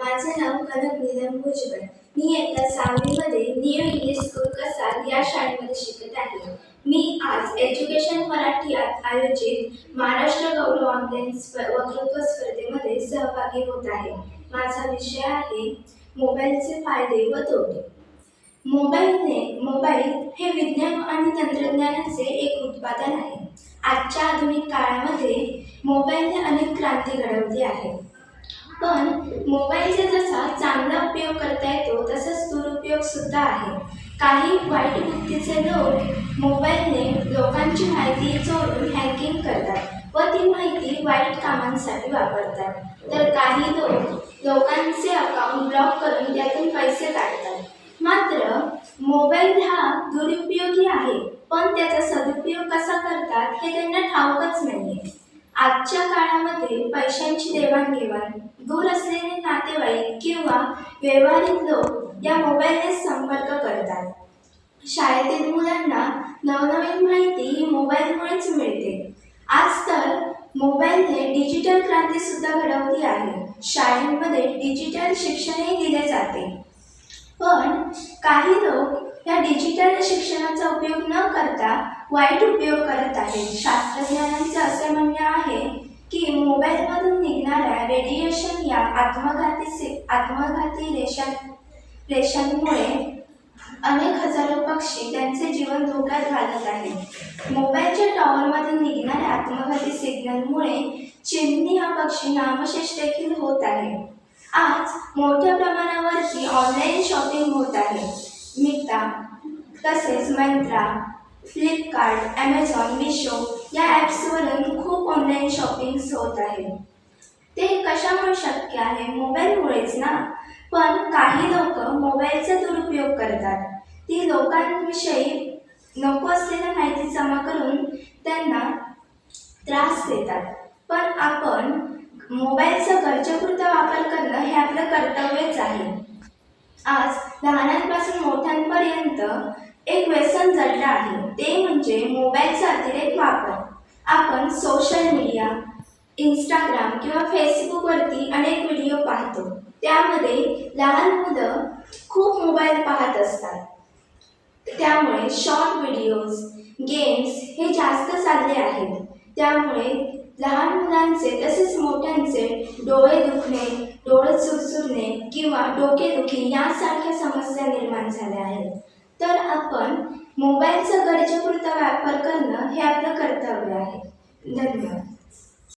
माझे नाव कनक नीलम भुजबळ. मी इयत्ता 6वी मध्ये न्यू इंग्लिश स्कूल कसार या शाळेमध्ये शिकत आहे. मी आज एज्युकेशन मराठी आयोजित महाराष्ट्र गौरव ऑनलाईन वक्तृत्व स्पर्धेमध्ये सहभागी होत आहे. माझा विषय आहे मोबाईलचे फायदे व तोटे. मोबाईल हे विज्ञान आणि तंत्रज्ञानाचे एक उत्पादन आहे. आजच्या आधुनिक काळामध्ये मोबाईलने अनेक क्रांती घडवली आहे. पण मोबाईलचा जसा चांगला उपयोग करता येतो तसाच दुरुपयोग सुद्धा आहे. काही वाईट वृत्तीचे लोक मोबाईलने लोकांची माहिती चोरून हॅकिंग करतात व ती माहिती वाईट कामांसाठी वापरतात. तर काही लोकांचे अकाउंट ब्लॉक करून त्यातून पैसे काढतात. मात्र मोबाईल हा दुरुपयोगी आहे, पण त्याचा सदुपयोग कसा करतात हे त्यांना ठाऊकच नाहीये. आजच्या काळामध्ये पैशांची देवाणघेवाण, दूर असलेले नातेवाईक किंवा व्यवहारिक लोक या मोबाईलने संपर्क करतात. शाळेतील मुलांना नवनवीन माहिती ही मोबाईलमुळेच मिळते. आज तर मोबाईलने डिजिटल क्रांती सुद्धा घडवली आहे. शाळेमध्ये डिजिटल शिक्षणही दिले जाते. पण काही लोक या डिजिटल शिक्षणाचा उपयोग न करता वाईट उपयोग करत आहेत. शास्त्रज्ञांचे असे म्हणणे आहे की मोबाईलमधून निघणाऱ्या रेडिएशन या आत्मघाती रेषांमुळे अनेक हजारो पक्षी त्यांचे जीवन धोक्यात घालत आहेत. मोबाईलच्या टॉवरमधून निघणाऱ्या आत्मघाती सिग्नलमुळे चिमणी हा पक्षी नामशेष देखील होत आहे. आज मोठ्या प्रमाणावरती ऑनलाईन शॉपिंग होत आहे. मित्रा तसेच मंत्रा, फ्लिपकार्ट, ॲमेझॉन, मिशो या ॲप्सवरून खूप ऑनलाईन शॉपिंग्स होत आहे. ते कशामुळे शक्य आहे? मोबाईलमुळेच ना. पण काही लोक मोबाईलचा दुरुपयोग करतात. ती लोकांविषयी नको असलेल्या माहिती जमा करून त्यांना त्रास देतात. पण आपण मोबाईलचा गरजेपुरता वापर करणं हे आपलं कर्तव्यच आहे. आज लहानांपासून मोठ्यांपर्यंत एक व्यसन जडलं आहे, ते म्हणजे मोबाईलचा अतिरेक वापर. आपण सोशल मीडिया, इंस्टाग्राम किंवा फेसबुकवरती अनेक व्हिडिओ पाहतो. त्यामध्ये लहान मुलं खूप मोबाईल पाहत असतात. त्यामुळे शॉर्ट व्हिडिओज, गेम्स हे जास्त चालले आहेत. त्यामुळे लहान मुलांचे तसेच मोठ्यांचे डोळे दुखणे, डोळे चुरचुरणे किंवा डोकेदुखी यासारख्या समस्या निर्माण झाल्या आहेत. तर आपण मोबाईलचा गरजेपुरता वापर करणं हे आपलं कर्तव्य आहे. धन्यवाद.